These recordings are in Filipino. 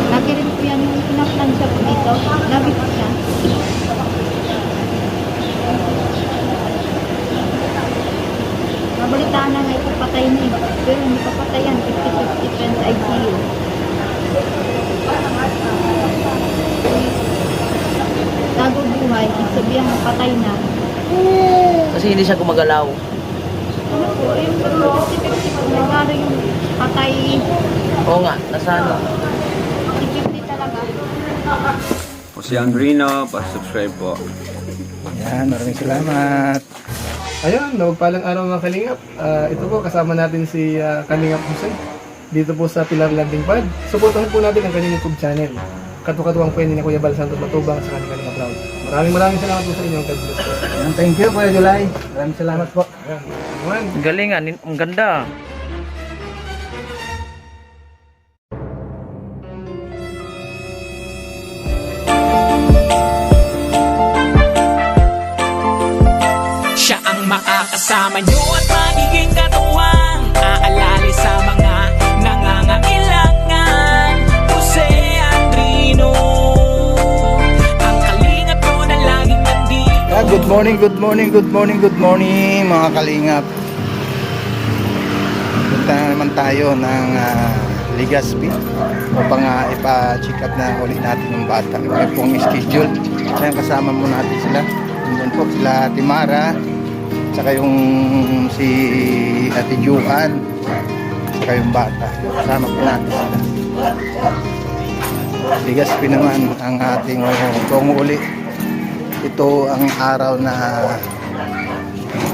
Lagi rin po yan yung pinaplansya po dito. Lagi po siya. Mabalitaan na nga ipapatay na eh. Pero hindi papatay yan. 50-50 trend ICU. Tago buhay. Ibig sabihin patay na. Kasi hindi siya gumagalaw. Ano po, yung 50-50 po. Nagkaro yung patay. Oo nga, nasa ano. 50-50 talaga. Po si Andrino, pa-subscribe po. Yan, maraming salamat. Ayun, nagpalang araw mga Kalingap. Ito po, kasama natin si Kalingap Jose. Dito po sa Pilar Landing Pad. Suportahan po natin ang kanyang YouTube channel. Katukatuwang po ni Kuya Bal Santos Matubang sa kanyang Kalingap Round. Maraming salamat po sa inyo. God bless po. Yan, thank you, Kuya July. Maraming salamat po. Ayan, naman. Galing ah, ang ganda. Siya ang makakasama nyo at magiging katuwang aalali sa mga nangangailangan. Jose Andrino, ang kalingap ko na laging nandito. Yeah, good morning mga kalingap. Punta na naman tayo ng Legazpi upang ipa-check up na ulit natin yung bata. May pong schedule. Kaya kasama mo natin sila. Yan po sila Timara, saka yung si Ate Juan, saka yung bata. Kasama po natin sila. Legazpi naman ang ating panguli. Ito ang araw na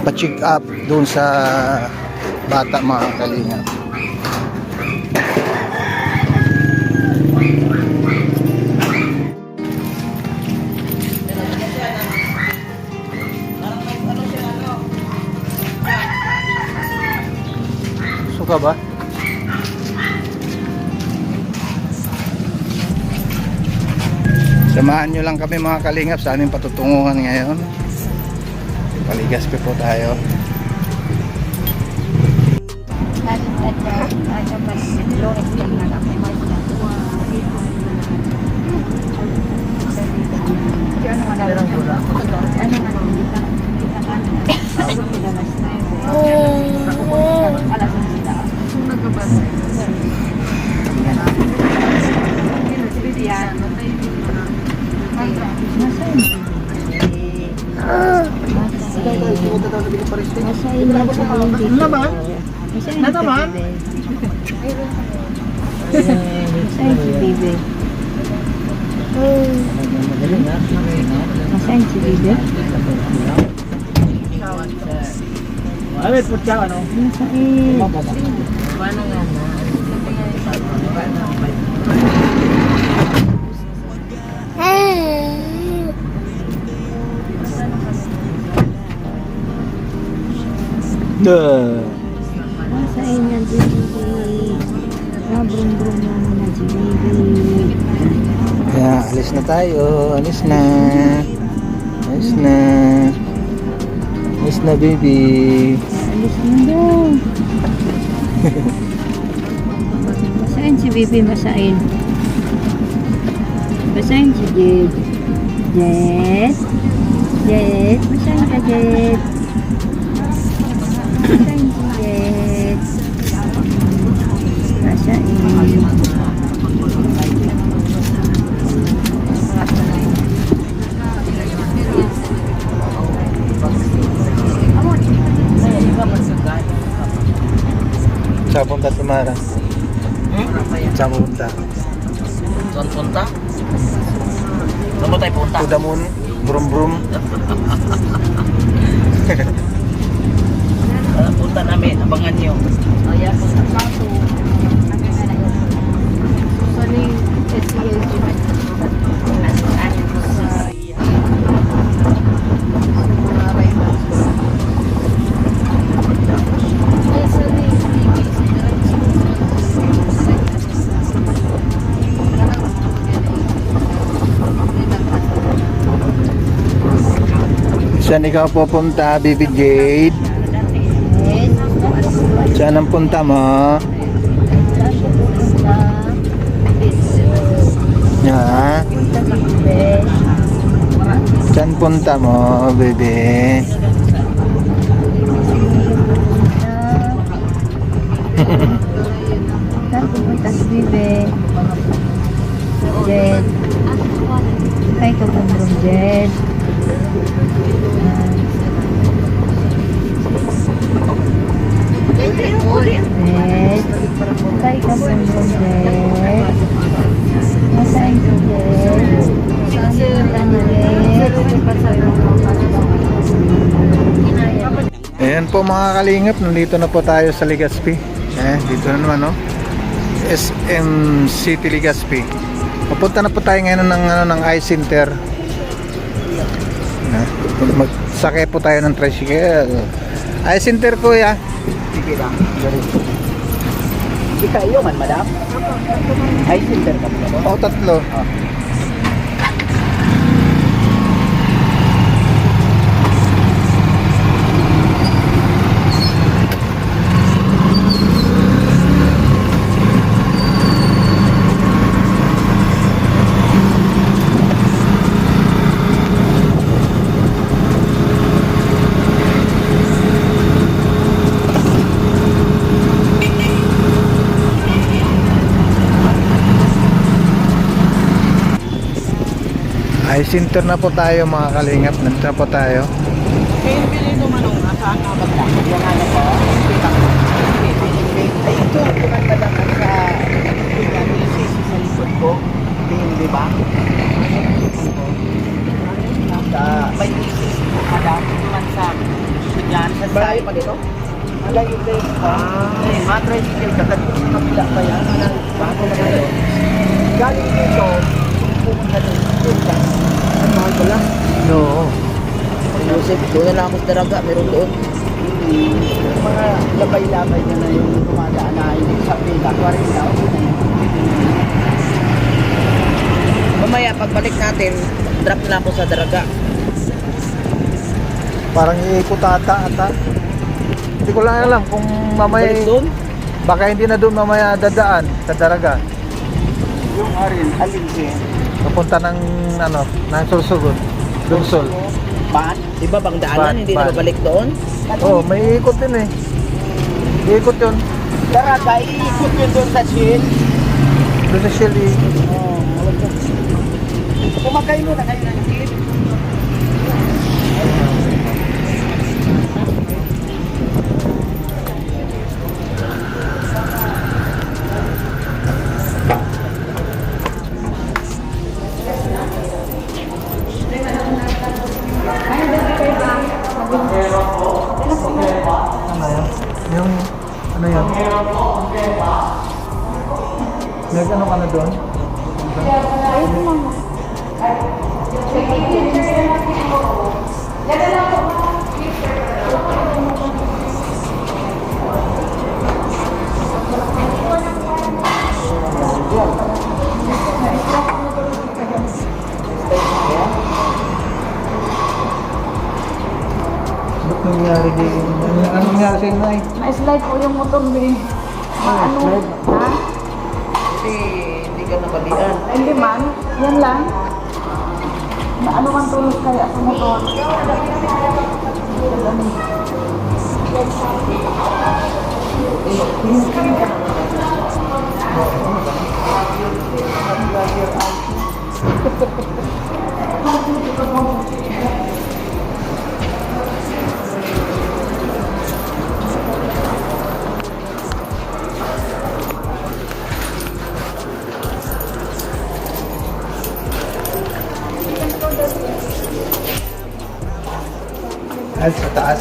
pa-check up doon sa bata mga kalingap. Suka ba? Samahan nyo lang kami mga kalingap sa aming patutunguhan ngayon. Legazpi po tayo. Ano ba? Nata ba? Masahin si Bibi. Masahin si Bibi. Awit po siya, ano? Masahin. Paano nga na? Masahin niya din si brum-brum namin na si Bibi. Kaya alis na tayo. Alis na. Alis na. Alis na baby. Alis na daw. Masahin si Bibi, masahin. Masahin si Jed. Jed. Jed. Masahin ka, Jed. Masahin si Jed. Masahin. Saan punta Timara? Saan punta? Saan punta? Saan mo tayo punta? To the moon. Brum brum. Punta namin, abangan nyo. Ayan, punta pa ito. Susaling Saan ikaw pupunta, Baby Jade? Saan ang punta mo? punta mo, baby? Saan pupunta si Bibe? Jed. Ay, kabundrong Jed. Jed. Ay, kabundrong Jed. Masayang si Jed. Saan na Jed? Ayan po mga kalingap, nandito na po tayo sa Legazpi. Dito na naman, no? SM City Legazpi. Papunta na po tayo ngayon ng I-Center. Magsakay po tayo ng tricycle. I-Center po, ya. Sige lang. Hindi kayo man, madam? Ay, center ka po. O, tatlo. I-Center na po tayo mga kalingap. Nandito na po tayo. Kaya pili ito manong nasa kabat lang. Yung ano po, ay ito, pinagkadakan sa sa likod ko. Di ba? May isis po madam. Naman sa bigyan. Sa bahay pa dito? Alay yung place ko. Matry chicken. Kapila pa yan. Bago na kayo. Galing dito, pumunta dito. Ang mahal pala? No. Joseph, doon na lang ako sa Daraga, meron doon. Yung mga labay-labay na yung dumadaan na hindi sa pila, 40 na ako na yun. Mamaya, pagbalik natin, drop na ako sa Daraga. Parang iikot ata. Hindi ko lang alam kung mamaya. Balik doon? Baka hindi na doon mamaya dadaan sa Daraga. Yung alin siya. Papunta ng ng Sursugod. Dunsol. Ban? Di ba bang daanan? Ban, Hindi ban. na babalik doon? Oh, may ikot din eh. Iikot yun. Daraga, iikot yun doon sa Shell. Doon sa Shell eh. Kumakay mo na kayo ng Shell. Yung ano yun? Nag-ano ka na doon? Ba't nangyari din? Ano nangyari sa inyo ay? Na-slide po yung motor ni. slide. Ha? Hindi ka nabalian. Hindi man. Yan lang. Ano man tulog kaya sa motor? Ay, sa taas.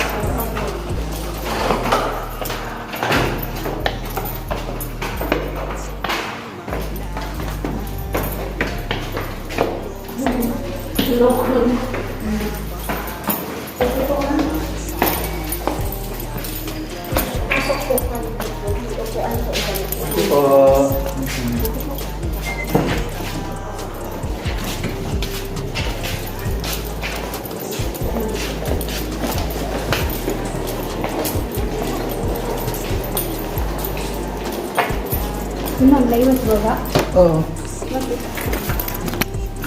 Nag-laywas ba ba? Oo.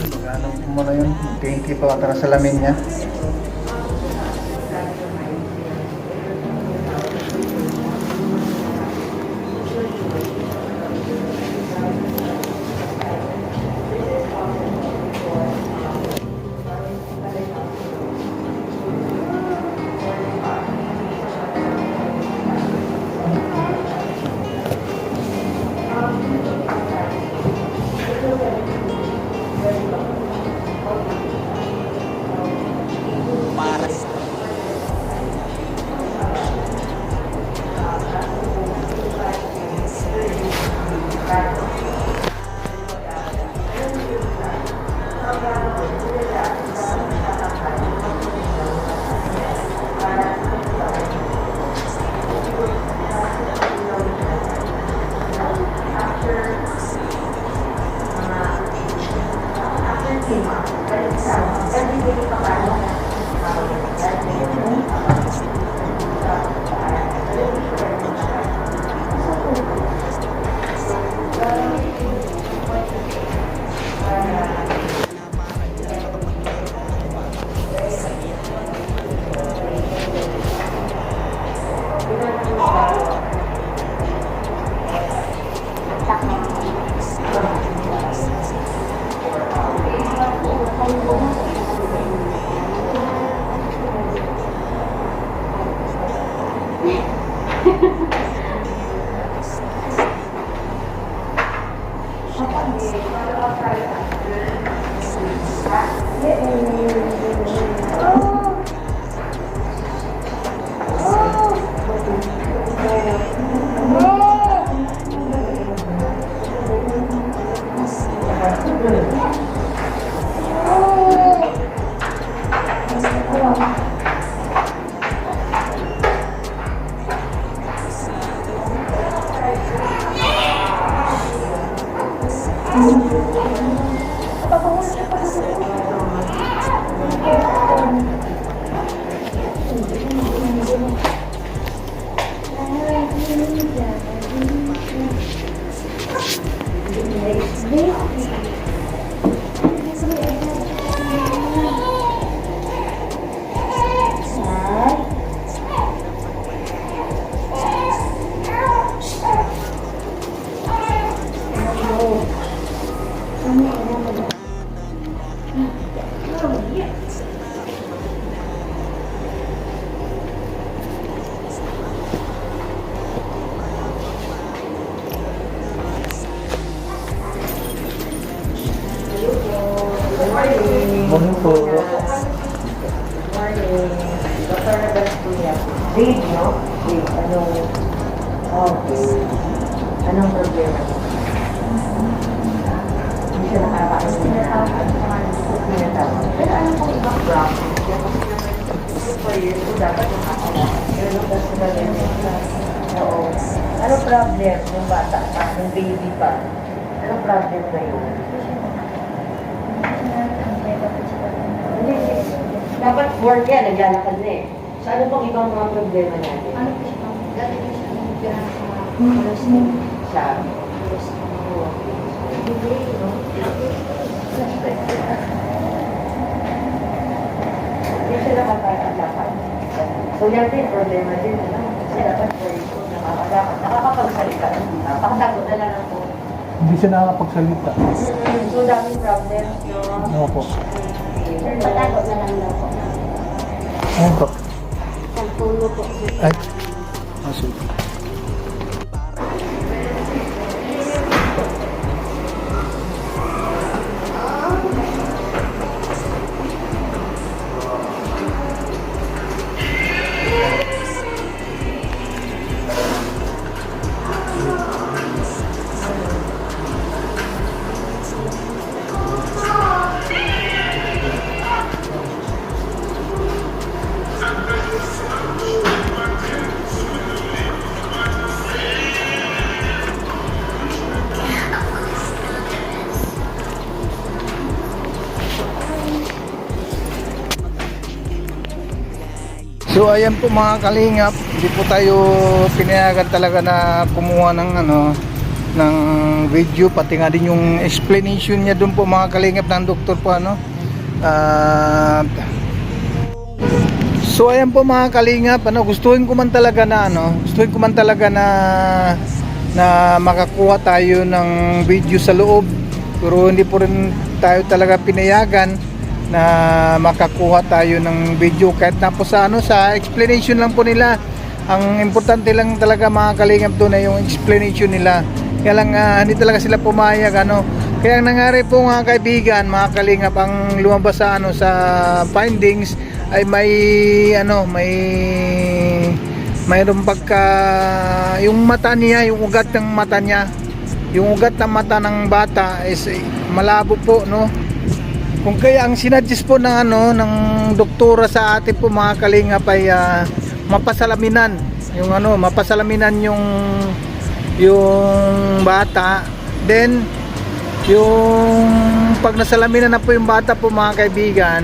Ano mo na yun? 20 pa ata sa salamin niya. Morning po. Doktor na ba po yan? Dave, no? Dave, anong problema? Hindi siya nakakain. Pero ano pong ibang problem? Kasi naman 4 years ko dapat nakakain. Pero kasi na rin. Oo. Anong problem ng bata pa, ng baby pa? Anong problem na yun? Dapat work yan, naglalakad na eh. So ano pong ibang mga problema natin? Ano po siya? Dati po siya siya. Hindi siya nakakaalakad. So yan din, problema din. Kasi dapat work po, nakakaalakad. Nakakapagsalita. Pakatagot na lang po. Hindi siya nakakapagsalita. So daming problems, no? Ano po? Patagot na lang daw po. Ano po? Pagpulo po. Ay. Sige. So ayan po mga kalingap, hindi po tayo pinayagan talaga na kumuha ng ng video, pati nga din yung explanation niya doon po mga kalingap ng doktor po ano. So ayan po mga kalingap, ano, gustuhin ko man talaga na makakuha tayo ng video sa loob, pero hindi po rin tayo talaga pinayagan na makakuha tayo ng video kahit na po sa explanation lang po nila. Ang importante lang talaga mga kalingap doon ay yung explanation nila. Kaya lang hindi talaga sila pumayag ano. Kaya ang nangyari po mga kaibigan, mga kalingap, ang lumabas sa sa findings ay mayroong pagka yung mata niya, yung ugat ng mata niya, yung ugat ng mata ng bata is malabo po, no. Kung kaya ang sinadjust po ng ng doktora sa atin po mga kalingap ay mapasalaminan yung bata. Then yung pag nasalaminan na po yung bata po mga kaibigan,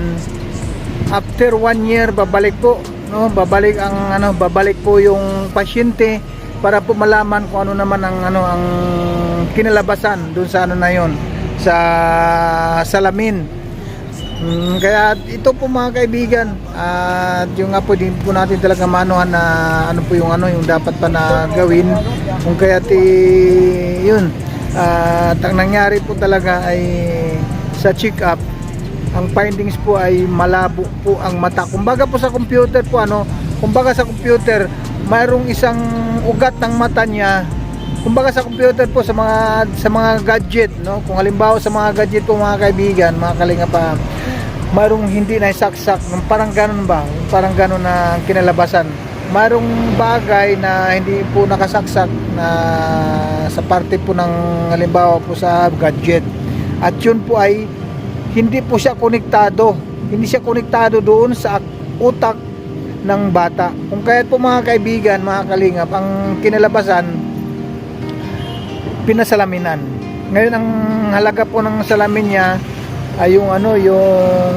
after 1 year babalik po, no, babalik po yung pasyente para po malaman kung ano naman ang kinalabasan doon sa na yon, sa salamin. Kaya ito po mga kaibigan, at yung nga po din po natin talaga manuhan na ano po yung dapat pa na gawin. Kung kaya yun, at ang nangyari po talaga ay sa check up, ang findings po ay malabo po ang mata. Kumbaga po sa computer po sa computer mayroong isang ugat ng mata niya. Kumbaga sa computer po, sa mga gadget, no, kung halimbawa sa mga gadget po mga kaibigan, mga kalinga pa, mayroong hindi na saksak, parang ganun na kinalabasan. Mayroong bagay na hindi po nakasaksak na sa parte po ng halimbawa po sa gadget, at yun po ay hindi po siya konektado, doon sa utak ng bata. Kung kaya po mga kaibigan, mga kalingap, ang kinalabasan pinasalaminan. Ngayon ang halaga po ng salamin niya ay yung yung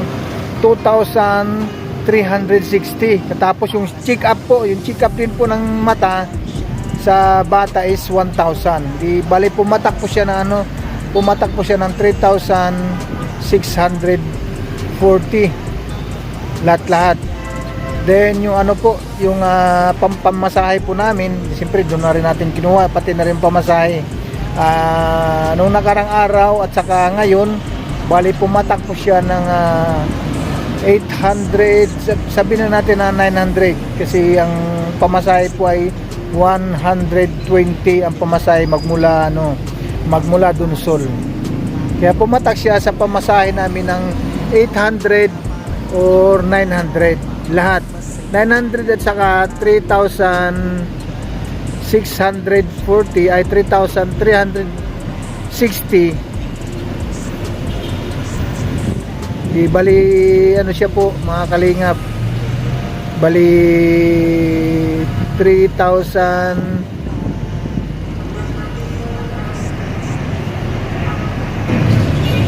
2,360. Tapos yung check up din po ng mata sa bata is 1,000. Di bali pumatak po siya ng 3,640 lahat. Then yung yung pampamasahe po namin, siyempre doon na rin natin kinuha, pati na rin pamasahe. Nung nakarang araw at saka ngayon, bali pumatak po siya ng 800, sabihin na natin na 900, kasi ang pamasahe po ay 120 ang pamasahe magmula Dunsol. Kaya pumatak siya sa pamasahe namin ng 800 or 900 lahat. 900 at saka 3,640 ay 3,360. Di bali siya po mga kalingap, bali 3,000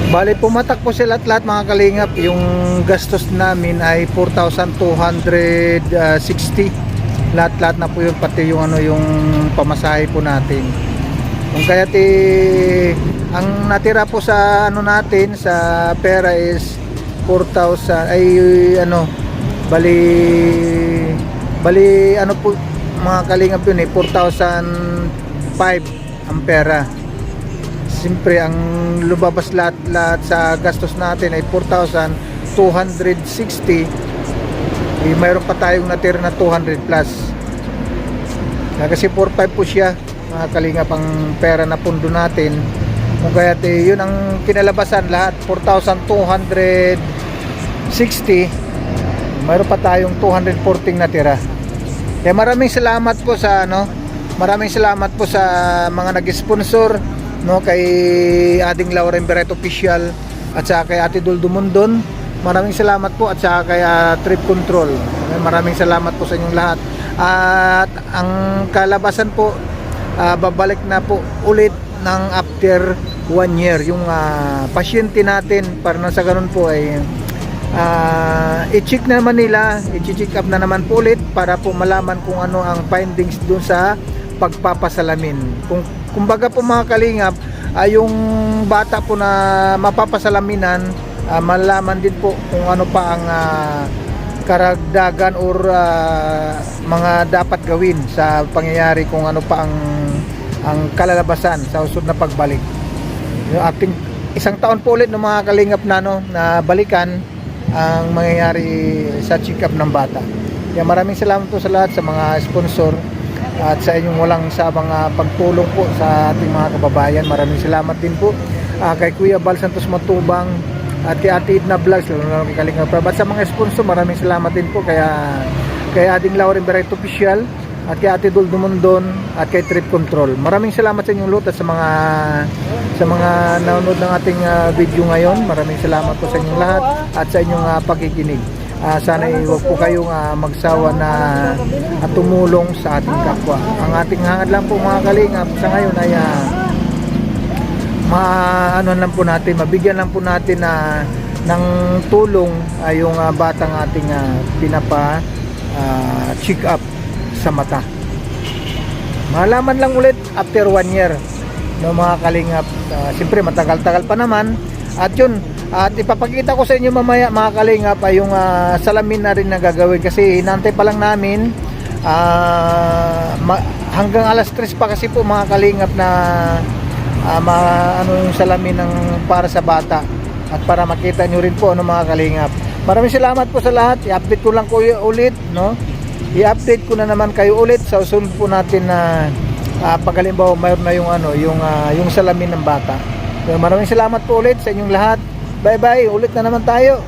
bali pumatak po sila lahat mga kalingap. Yung gastos namin ay 4,260 lahat na po yun, pati yung yung pamasahe po natin. Kung kaya ang natira po sa natin sa pera is 4,000 ay bali po mga kalingap yun 4,005 ang pera. Siyempre ang lumabas lahat sa gastos natin ay 4,260. Mayroon pa tayong natira na 200 plus. Kasi 4,500 po siya mga kalingap ang pera na pundo natin. Kung kaya yun ang kinalabasan lahat, 4,260. Mayroon pa tayong 214 natira. Kaya maraming salamat po sa mga nag-sponsor, no, kay Ading Lauren Beret Official at saka kay Ate Dul Dumundon. Maraming salamat po, at saka kay Trip Control. Maraming salamat po sa inyong lahat. At ang kalabasan po, babalik na po ulit ng after 1 year yung pasyente natin, para na sa ganun po ay i-check na naman nila, i-check up na naman po ulit para po malaman kung ano ang findings dun sa pagpapasalamin, kung kumbaga po mga kalingap, yung bata po na mapapasalaminan, malaman din po kung ano pa ang karagdagan or mga dapat gawin sa pangyayari, kung ano pa ang kalalabasan sa usod na pagbalik. Yung ating isang taon po ulit ng mga kalingap na na balikan ang mangyayari sa check-up ng bata. Kaya maraming salamat po sa lahat, sa mga sponsor at sa inyong walang sabang pagtulong po sa ating mga kababayan. Maraming salamat din po kay Kuya Bal Santos Matubang at kay Ate Edna Vlogs, lalo na kay Kalingap Prab. At sa mga sponsor, maraming salamat din po kay Ading Lauren Berreto Official at kay Ate Dul Dumondon at kay Trip Control. Maraming salamat sa inyong lahat at sa mga nanonood ng ating video ngayon. Maraming salamat po sa inyong lahat at sa inyong pakikinig. Sana huwag po kayong magsawa na tumulong sa ating kapwa. Ang ating hangad lang po mga kalingap sa ngayon ay lang po natin, mabigyan lang po natin ng tulong yung batang ating pinapa check up sa mata. Malaman lang ulit after 1 year no mga kalingap. Siyempre matagal-tagal pa naman at yun, at ipapakita ko sa inyo mamaya mga kalingap ay yung salamin na rin na gagawin kasi hinantay pa lang namin hanggang alas 3 pa kasi po mga kalingap na yung salamin ng para sa bata at para makita nyo rin po mga kalingap. Maraming salamat po sa lahat. I-update ko lang po ulit, no? I-update ko na naman kayo ulit sa usunod po natin na pag halimbawa mayroon na yung salamin ng bata. So, maraming salamat po ulit sa inyong lahat. Bye bye, ulit na naman tayo.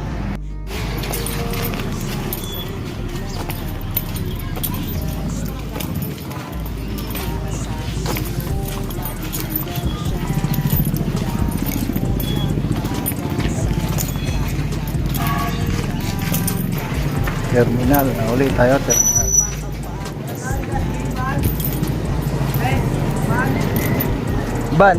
Terminal, ulit tayo terminal. Ban.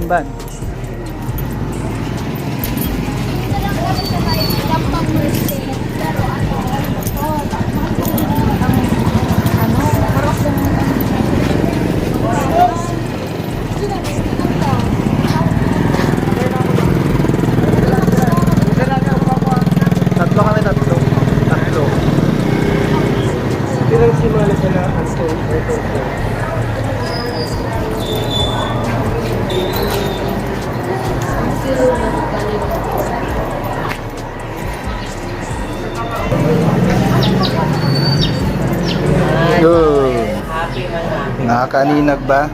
Tatlo kami. Ilang simala sa na ang ito. Nakakaninag ba?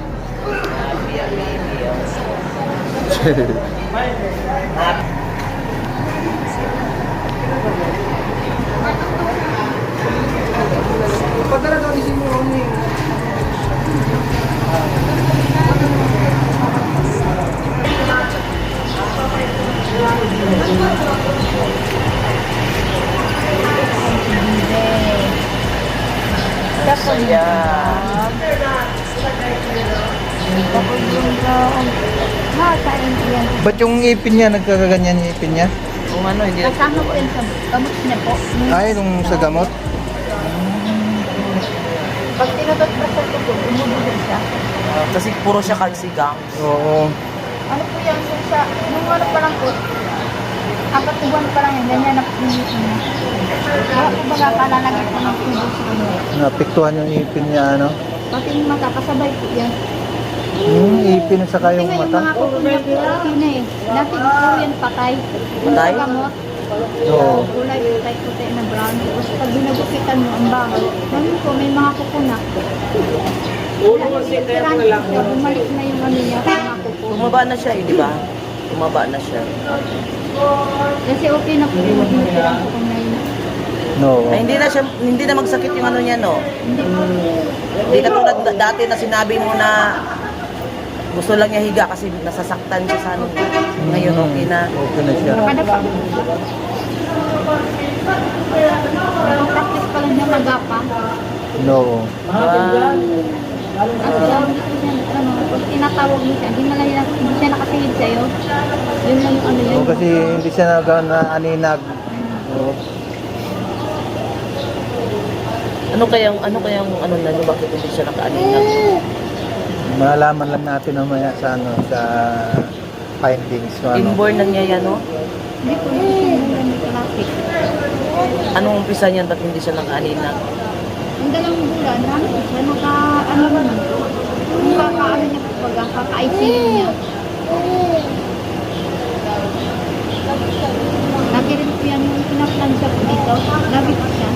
Padala daw isin mo ni. Ba't yung ipin niya, nagkakaganyan yung ipin niya? Kung ano, hindi na. Kasama po yun sa gamot niya po. Ay, nung sa gamot? Pag tinatot pa sa tubo, umubulog siya. Kasi puro siya calcium. Oo. Ano po yan? Sa, nung ano pa lang po, 4 buwan pa lang yan, ganyan na po yung niya. Wala po baga kalalagay po ng tubo sa kanya. Napiktuhan yung ipin niya, ano? Pati yung mata, kasabay po yan. Ipin sa kayong Tingnan yung mata? mga kuko niya po, okay na eh. Dati po yan patay. Yung Patay? sa gamot, Oo. kulay puti na brown. Tapos pag binagupitan mo, ang baho. Ganun po, may mga kuko na. Bumalik na yung ano niya, mga kuko. Tumaba na siya di ba? Tumaba na siya. Kasi okay na po yung tinitira ko na yun. No. Ay, hindi na magsakit yung ano niya, no? Hindi katulad dati na sinabi mo na gusto lang niya higa kasi nasasaktan siya sa ano. Ngayon okay na. Okay na siya. Kada pa. Practice pa lang niya magapa. No. Kasi pag tinatawag mo siya, hindi siya nakasingid sa'yo. Yun lang yung ano yun. Kasi hindi siya na aninag. Oo. Ano kayang ano na bakit hindi siya nakaaninag? Malalaman lang natin mamaya sa ano, sa findings. So, ano. Inborn lang niya yan, no? Hindi ko yung traffic. Anong umpisa niyan? Ba't hindi siya nakaanina? Ang dalawang bulan, namin siya naka-ano naman. Kung kaka-ano niya pag kaka-ICU niya. Lagi rin po yan yung pinaplansya po dito. Lagi po siya.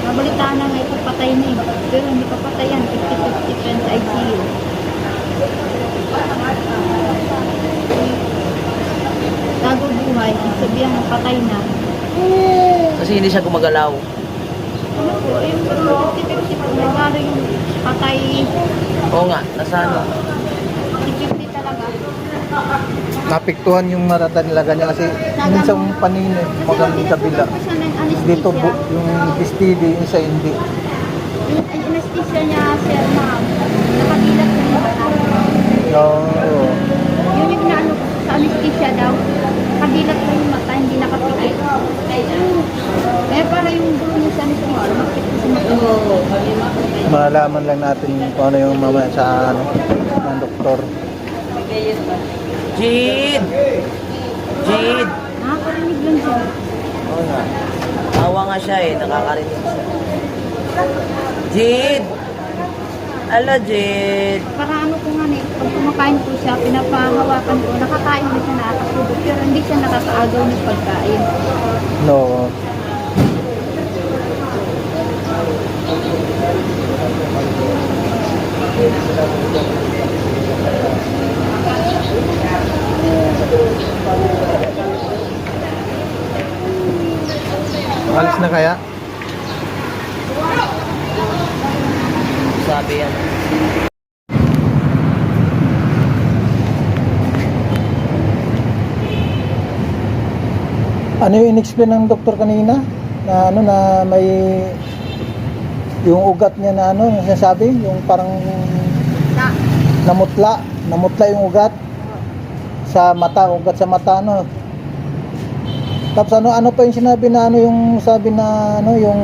Nabalitaan na nga ito patay na eh. Pero hindi pa patay yan. 50-50 sa ICU. Tago buhay. Sabihan ng patay na. Kasi hindi siya gumagalaw. Ano po, yung 50-50 po. Nagaro yung patay. Oo nga, nasa ano? 50 talaga. Napiktuhan yung mata talaga niya kasi minsan panino, magaling kabila. Kasi ng anesthesia. Dito yung STD, yung sa hindi. Yung anesthesia niya, sir, ma'am. Nakadilat na yung mata. Oo. Yun yung naano sa anesthesia daw. Nakadilat na yung mata, hindi nakapikit. Kaya para yung dulo niya sa anesthesia, makikita sa mata. Malalaman lang natin kung ano yung mamaya sa ano, ng doktor. Jid! Jid! Nakakarinig lang siya. Oo nga. Awa nga siya eh, nakakarinig siya. Jid! Ala, Jid! Para ano ko nga eh, pag kumakain po siya, pinapahawakan ko, nakakain na siya nakakasubo, pero hindi siya nakakaagaw ng pagkain. No. Alis na kaya? Sabi yan. Ano yung in-explain ng doktor kanina? Na ano na may yung ugat niya na ano, yung sinasabi, yung parang Na, namutla yung ugat sa mata, ugat sa mata ano. Tapos ano pa yung sinabi na ano, yung sabi na ano, yung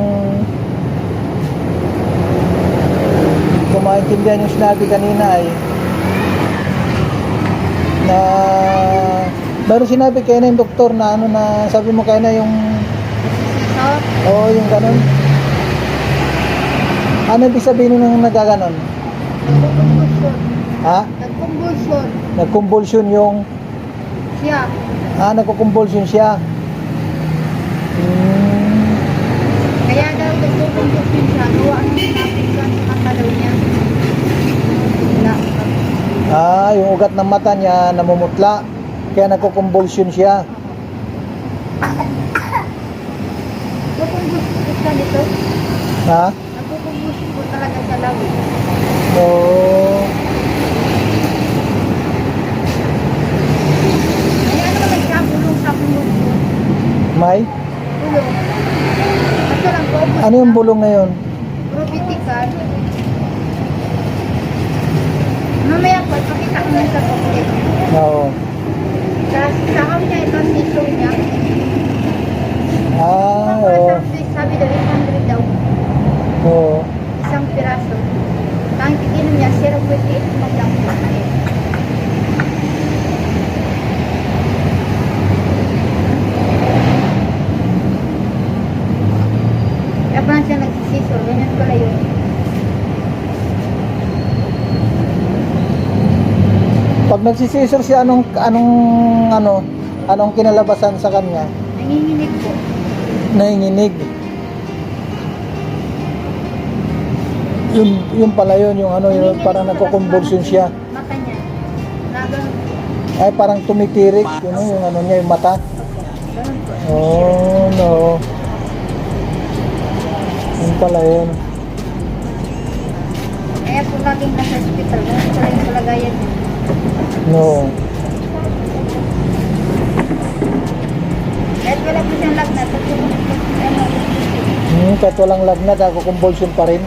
kung maintindihan yung sinabi kanina ay na meron sinabi kayo na yung doktor na ano na sabi mo kayo na yung so, yung ganun. Ano ibig sabihin nung nagaganon? nagkumbulsyon. Ha? Nagkumbulsyon. Nagkumbulsyon yung Siya. nagkukumbulsyon siya. Kaya daw nagkukumbulsyon siya. Gawa ang napigyan sa mata daw niya. Wala. Yung ugat ng mata niya namumutla. Kaya nagkukumbulsyon siya. Nagkukumbulsyon siya dito. Ha? Nagkukumbulsyon po talaga sa lawi. So, Kaya ano naman siya, bulong sa kumbulsyon. may? Bulong. Ito lang po. Ano yung bulong na yun? Probitical. Mamaya po, ipakita ko na sa pagkakas. Oo. Sa kami niya, ito ang tissue niya. Oo. Sabi daw, 800 daw. Oo. Isang piraso. Ang tigilan niya, 0.8 lang po. Kaya pa siya nagsisisor, ganyan pala yun. Pag nagsisisor siya, anong kinalabasan sa kanya? Nanginginig po. Nanginginig. Yun pala yun, yung ano, yung parang nagkukumbulsyon siya. Mata niya. Ganun. Ay, parang tumitirik, yung ano niya, yung mata. Ganun po. Oh, no. Yun pala yun. Kaya po laging nasa hospital. Ganun pala yung kalagayan niya. No. Kahit wala po siyang lagnat. Kahit walang lagnat, kukumbulsyon pa rin.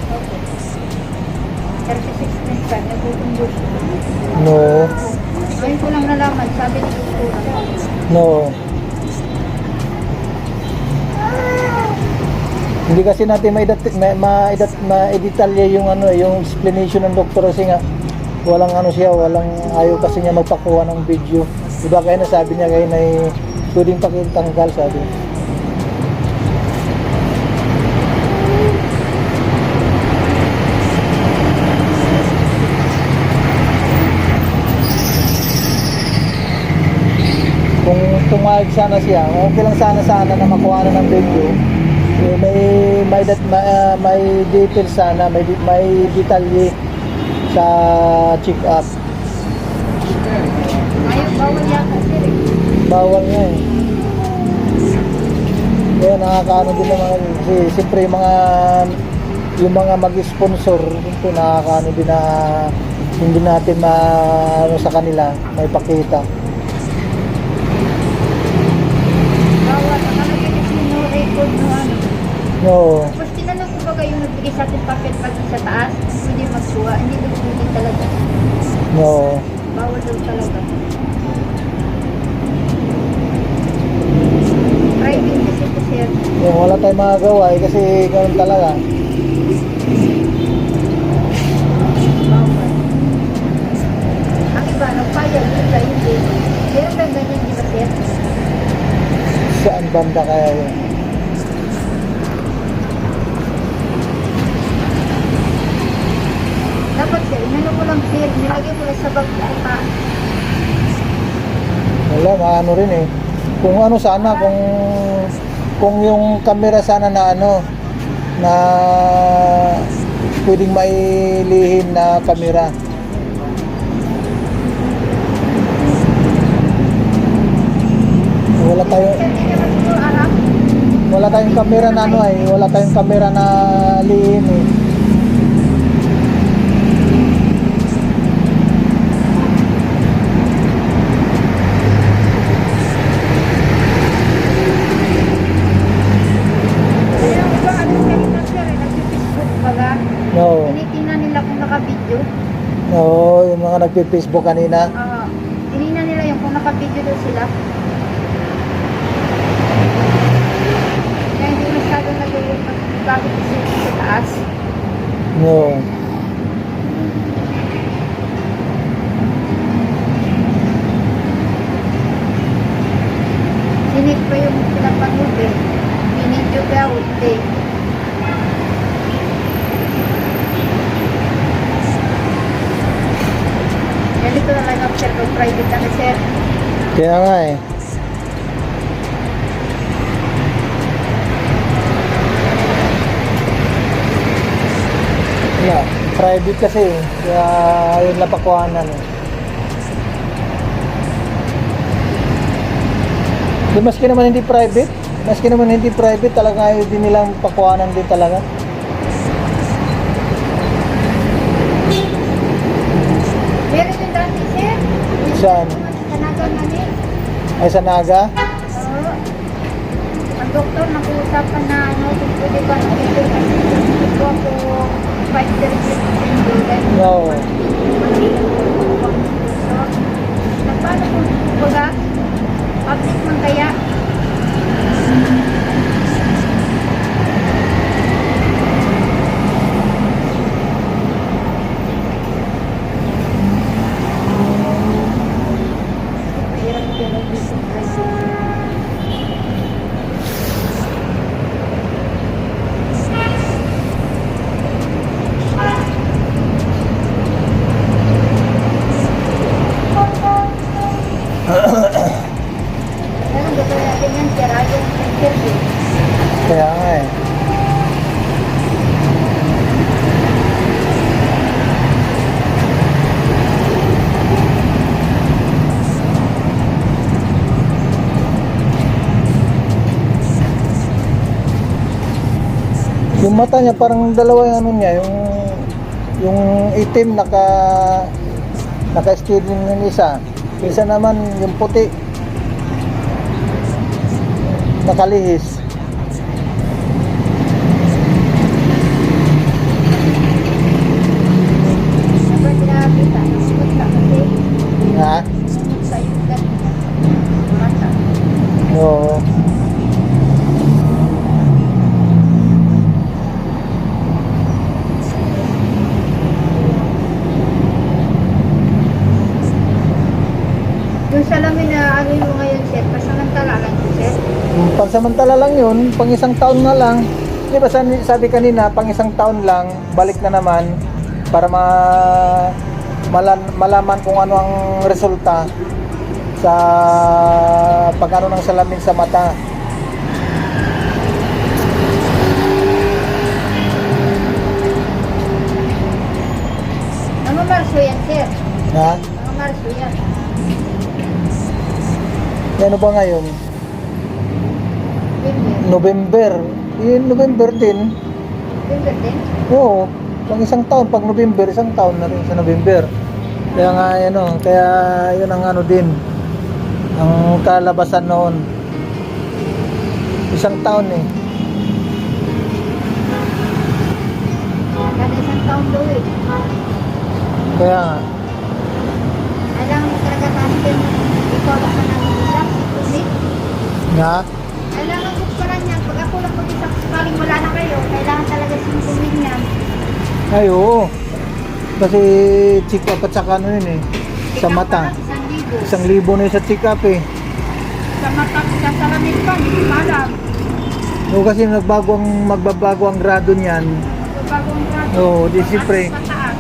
36.5. Nagkukumbulsyon. No. Ngayon ko lang nalaman. Sabi ni Doktora. No. Hindi kasi natin ma-detalye yung ano, yung explanation ng doktor kasi nga walang ano siya, walang ayaw kasi niya magpakuha ng video. Diba kaya nasabi niya kayo na pwedeng pakitanggal sabi. Kung tumayag sana siya, okay lang sana na makuha na ng video. May details sana, may detalye sa check up. Ayaw, bawal yata sir eh. Bawal nga eh. Kaya nakakaano din naman kasi siyempre yung mga mag-sponsor ito nakakaano din na hindi natin ano sa kanila may pakita. Bawal, nakalagay kasi no record no ano. No. Tapos tinanong ko ba yung nagbigay sa atin papel pag sa taas, hindi magsuha, hindi nagsulit talaga. No. Bawal daw talaga. Private kasi ito sir. Yung wala tayong magagawa eh, kasi ganoon talaga. Bawal. Ang iba, nagpayag, iba hindi. Meron ba ganyan, di ba sir? Saan banda kaya yun? Dapat sir, inano ko lang sir, nilagay ko lang sa bag pa. Wala, maano rin eh. Kung ano sana, kung yung camera sana na ano, na pwedeng mailihim na camera. Wala tayong camera na ano eh, wala tayong camera na lihim eh. No. Tinitingnan nila kung naka-video. Oo, yung mga nagpi-Facebook kanina. Tinignan nila yung kung naka-video daw sila. Kaya hindi masyadong nag-bago kasi sa taas. No. Sinit pa yung pinapanood eh. Binidyo ka, hindi. Ganito na lang ang sir, kung private na sir. Kaya nga eh. Yeah, private kasi eh. Kaya ayun lang pakuhanan eh. Di maski naman hindi private, talaga ayaw din nilang pakuhanan din talaga. Meron din dati sir. Saan? Sa Naga namin. Ay sa Naga? Oo. Ang doktor nag-uusapan na ano, kung pwede ba nag-ito kasi ito ako 5-30% No. Nagpaano kung baga, public man kaya. Mahirap din mag-visit kasi. Anong gagawin natin yan, sir? Ayaw ng interview. Kaya nga eh. Yung mata niya parang dalawa yung ano niya, yung itim naka-steady ng isa. Isa naman yung puti nakalihis. Ano ba pinakakita? Nasimot ka kasi. Ha? Nasimot sa yung mata. Oo. Yung salamin na ano mo ngayon, sir, pasamantala lang yun, sir. Pansamantala lang yun, pang isang taon na lang. Di ba sabi kanina, pang isang taon lang, balik na naman para malaman kung ano ang resulta sa pag-ano ng salamin sa mata. Ano Marso yan, sir? Ha? Ano Marso yan? Ano ba ngayon? November. November din. November din? Oo, pang isang taon, pag November, isang taon na rin sa November. Kaya nga, kaya yun ang ano din, ang kalabasan noon. Isang taon eh. Kada isang taon daw eh. Kaya nga, Alam mo talaga natin, ikaw lang ka namin isa, si nga, kailangan ko pa lang yan. Pag ako lang mag-isa, paling wala na kayo, kailangan talaga simpumin yan. ay oo. Kasi check up at saka ano yun eh, sa mata. 1,000 na yun sa check up eh. Sa mata, sa salamin pa, hindi ko alam. Oo, kasi magbabago ang grado niyan. Bagong grado. Oo, di siyempre. Pataas.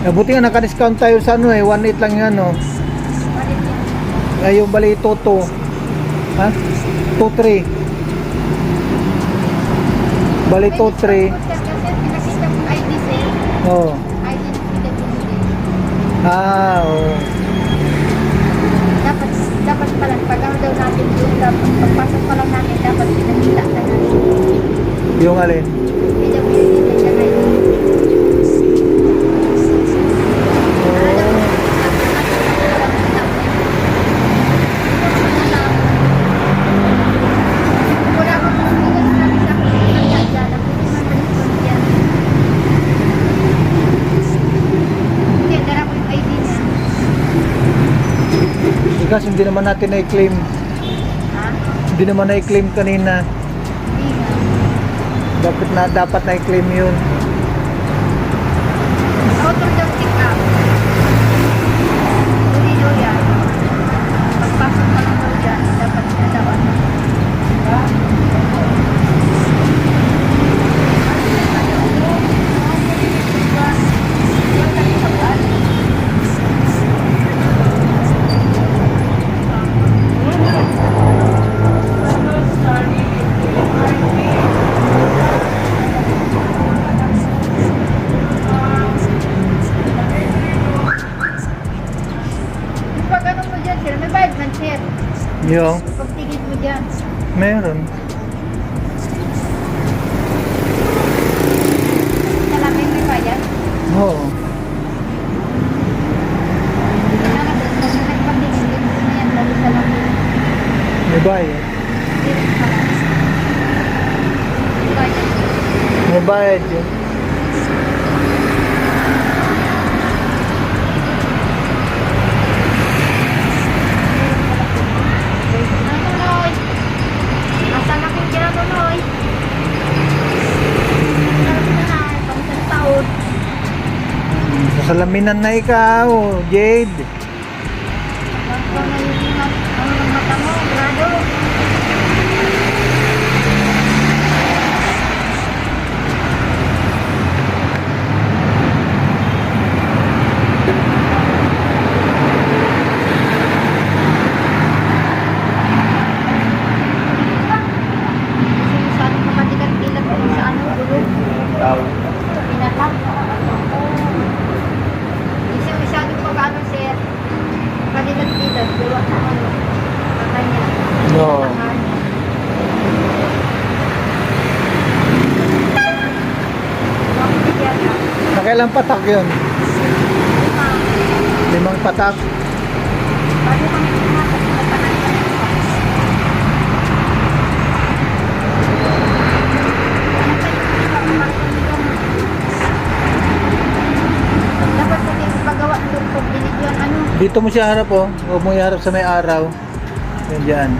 Buti nga naka-discount tayo sa ano eh, 1.8 lang yan oh. Balik yan. Ay, yung bali Toto. Ha? 2.3. Bali 2.3. Kasi pinakita ko ID, sir. Oo. ID na pinag-ibigay. Ah, oo. Dapat pala, pag ano daw natin doon, dapat pagpasok pa lang natin, dapat pinakita na natin. Yung alin? PWD na ID. Wala akong pagkakas namin sa kanya dyan. Ako din naman response yan. Hindi, dala ko yung ID niya. Kasi hindi naman natin na-claim. Ha? Hindi naman na-claim kanina. Hindi nga. Dapat na-claim yun. Auto daw pick up. Hindi daw yan. Pagpasok pa lang daw dyan, dapat sinadawan. Diba? Pag ano mo dyan, sir, may bayad man, sir. Yung, Pagtigit mo dyan. meron. Salamin may bayad. Oo. Kailangan doon, pag nagpagtigit, din mo na yan, lalo salamin. May bayad. Direct pa lang. Bayad. May bayad yun. Ano, Noy? Nasa laking ginagawa, Noy? Alam mo na, pang isang taon. Sasalaminan na ikaw, Jade. Basta na yung ano ng mata mo, grado. Kasi masyadong makatikat-tilat ko sa ano, gulong. Pinatak. Kasi masyadong pag-ano, sir. Kadilat-dilat, gawa na ano. Katanya. No. Nakailang patak yun? 5 patak. Bago kami pumasok, nagtanan ka na pa. Dapat pati paggawa doon pag binigyan ano. Dito mo siya harap oh. Huwag mo iharap sa may araw. Yan dyan.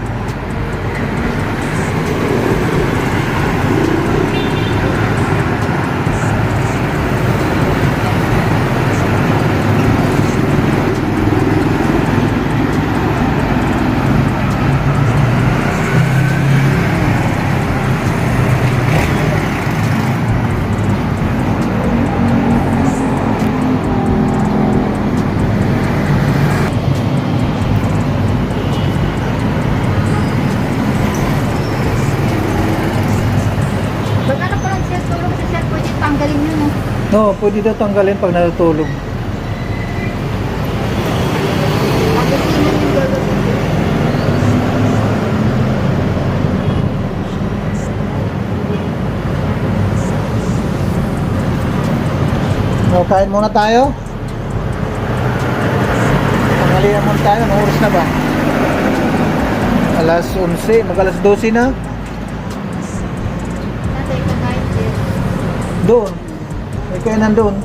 Oo, pwede daw tanggalin pag natutulog. So, kain muna tayo. Tanghalian muna tayo. Anong oras na ba? Alas 11, mag-alas 12 na. Doon. May kainan doon.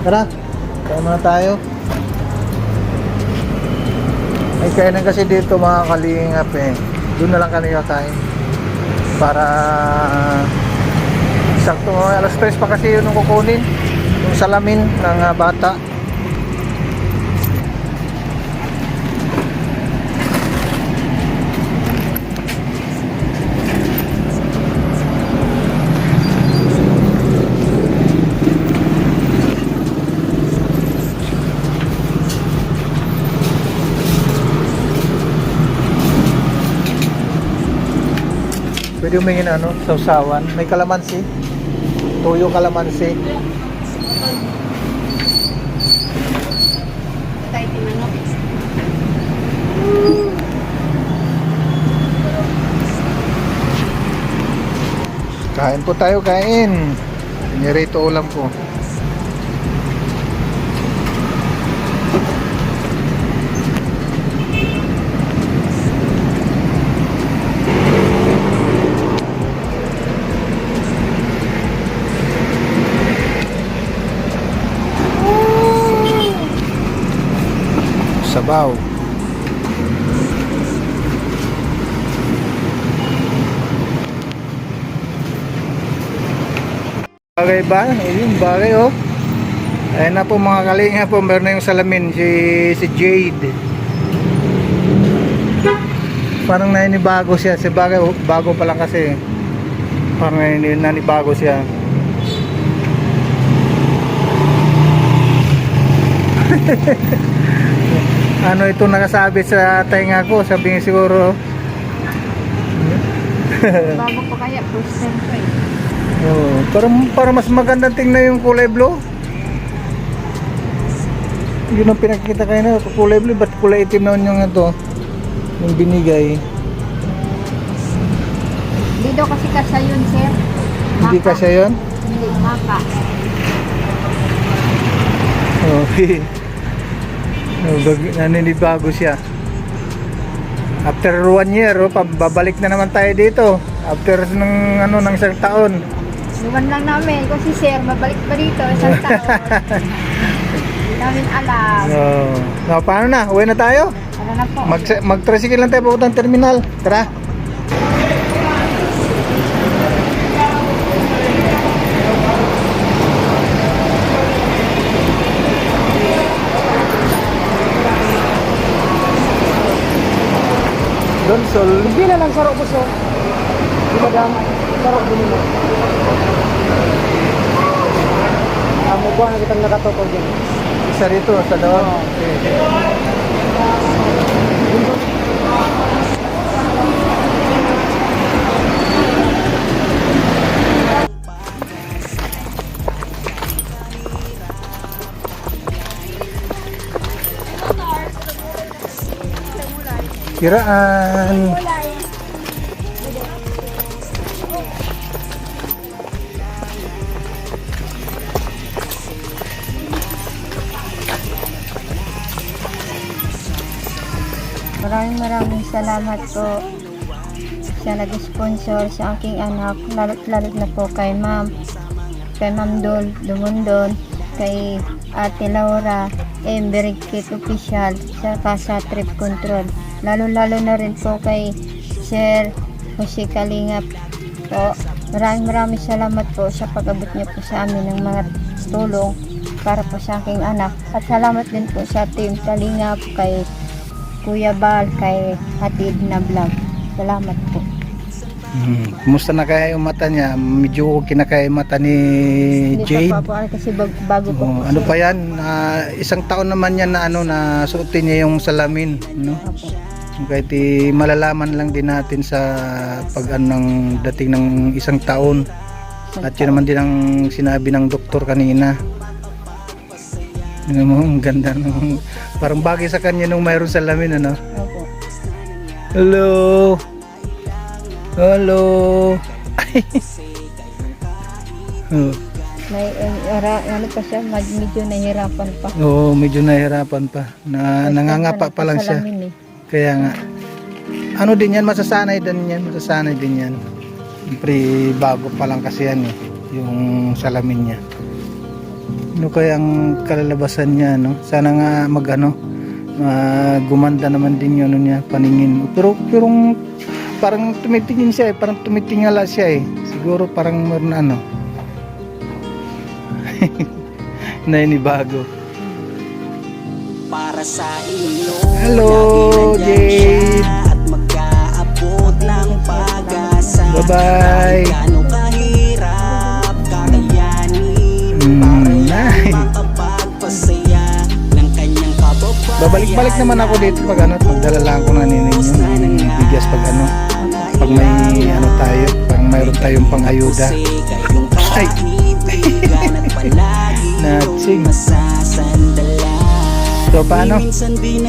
Tara. Kain muna tayo. May kainan kasi dito mga kalingap eh. Doon na lang kami kakain. Para sakto alas 3 pa kasi yun ang kukunin. Yung salamin ng bata. Pwede humingin sausawan. May kalamansi. Tuyo kalamansi. Kain po tayo, kain. Nirito ulam po. Sabaw. Bagay ba? Ayun, bagay oh. Ayun na po mga kalinga po, meron na yung salamin si Jade. Parang naninibago siya. Si bagay, bago pa lang kasi. Parang naninibago siya. Ano ito nakasabit sa tainga ko? Sabi niya siguro. Bago pa kaya, first time ko eh. Oh, para mas maganda tingnan yung kulay blue. Yun ang pinakita kayo na kulay blue, ba't kulay itim na yung ito yung binigay. Hindi daw kasi kasya yun, sir. Hindi kasya yun? Hindi, maka. Okay. Naninibago siya. After 1 year, babalik na naman tayo dito. After ng isang taon. Iwan lang namin kung si sir mabalik pa dito isang taon. Hindi namin alam. So, paano na? Uwi na tayo? Ano na po? Mag-tricycle lang tayo papuntang terminal. Tara. Donsol. Hindi na lang sarok po so. Di madam, sarok din mo. Amo ko na kitang nakatotoo dyan. Isa rito, sa doon. Okay. Kiraan. Maraming salamat po sa nag-sponsor sa aking anak, lalo na po kay Ma'am Dol Dumundon, kay Ate Laura Berikit Official, saka sa Trip Control, lalo na rin po kay Sir Jose Kalingap po. Maraming salamat po sa pag-abot niyo po sa amin ng mga tulong para po sa aking anak, at salamat din po sa Team Kalingap, kay Kuya Bal, kay Hatid na Vlog. Salamat po. Kumusta na kaya yung mata niya? Medyo kinakaya yung mata ni Hindi Jade. pa po kasi bago po. Oh, ano pa yan? Isang taon naman yan na na suotin niya yung salamin, no? Kahit malalaman lang din natin sa pag ng dating ng isang taon. At yun naman din ang sinabi ng doktor kanina. Yun mo, ang ganda ng, parang bagay sa kanya nung mayroon salamin, ano? Opo. Hello! Hello! Oh. May, ano pa siya, medyo nahihirapan pa. Oo, medyo nahihirapan pa. Nangangapa pa lang siya. Salamin eh. Kaya nga. Ano din yan, masasanay din yan. Masasanay din yan. Siyempre, bago pa lang kasi yan eh. Yung salamin niya. Ano kaya ang kalalabasan niya, no? Sana nga gumanda naman din yun, ano niya, paningin. Pero parang tumitingin siya eh. Parang tumitingala siya eh. Siguro parang meron nainibago. Para sa inyo. Hello, Jade. At mag-aabot ng pag-asa. Bye-bye. Gaano kahirap kakayanin para lang makapagpasaya ng kanyang kababayan. Babalik-balik naman ako dito pag magdala lang ako na yung bigas pag pag may tayo, pag mayroon tayong pang-ayuda. Ay! Natsing. So paano?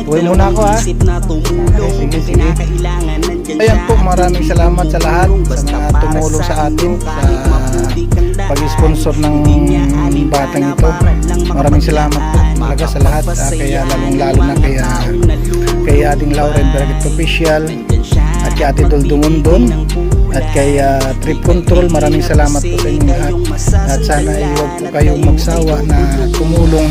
Uwi muna ako ha. Sige. Ayan po, maraming salamat sa lahat sa mga tumulong sa atin sa pag-sponsor ng batang ito. Maraming salamat po talaga sa lahat, kaya lalong-lalo na kay ating Lauren Bracket Official at kay Ate Dol Dumundon at kay Trip Control. Maraming salamat po sa inyo lahat at sana ay huwag po kayong magsawa na tumulong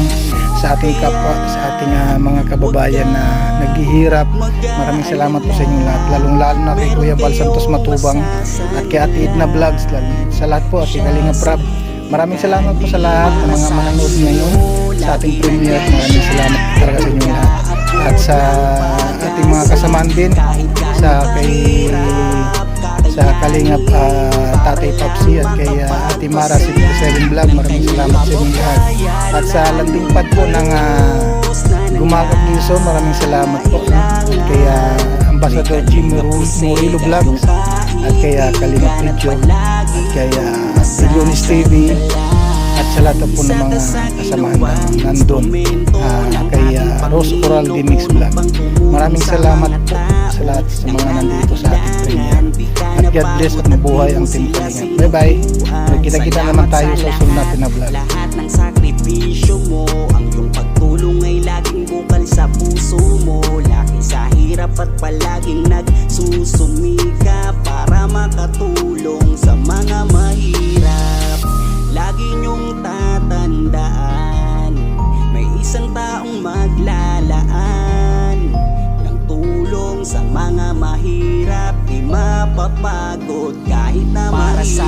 sa ating kapwa, sa ating mga kababayan na naghihirap. Maraming salamat po sa inyo lahat, lalong-lalo na kay Kuya Bal Santos Matubang at kay Ate Edna Vlogs, sa lahat po, at kay Kalinga Prab. Maraming salamat po sa lahat ng mga manonood ngayon sa ating premiere. Maraming salamat po talaga sa inyo lahat at sa ating mga kasamaan din sa Kalingap Tatay Papsi at kay Ate Mara 77 Vlog. Maraming salamat sa inyo lahat at sa landing pad po ng Gumagat Luzon. Maraming salamat po at kay Ambassador Jimmy Murillo Vlogs at kay Kalingap Video at kay Billionis TV at sa lahat po ng mga kasamahan na nandun, kay Rose Oral Mix Vlog. Maraming salamat po sa lahat sa mga nandito sa ating premiere at God bless at mabuhay ang Team Kalingap. Bye bye. Magkita-kita naman tayo sa susunod natin na vlog. Lahat ng sakripisyo mo, ang iyong pagtulong ay laging bukal sa puso mo. Laki sa hirap at palaging nagsusumika para makatulong sa mga mahirap. Lagi niyong tatandaan, may isang taong maglalaan ng tulong sa mga mahirap. Di mapapagod kahit na para sa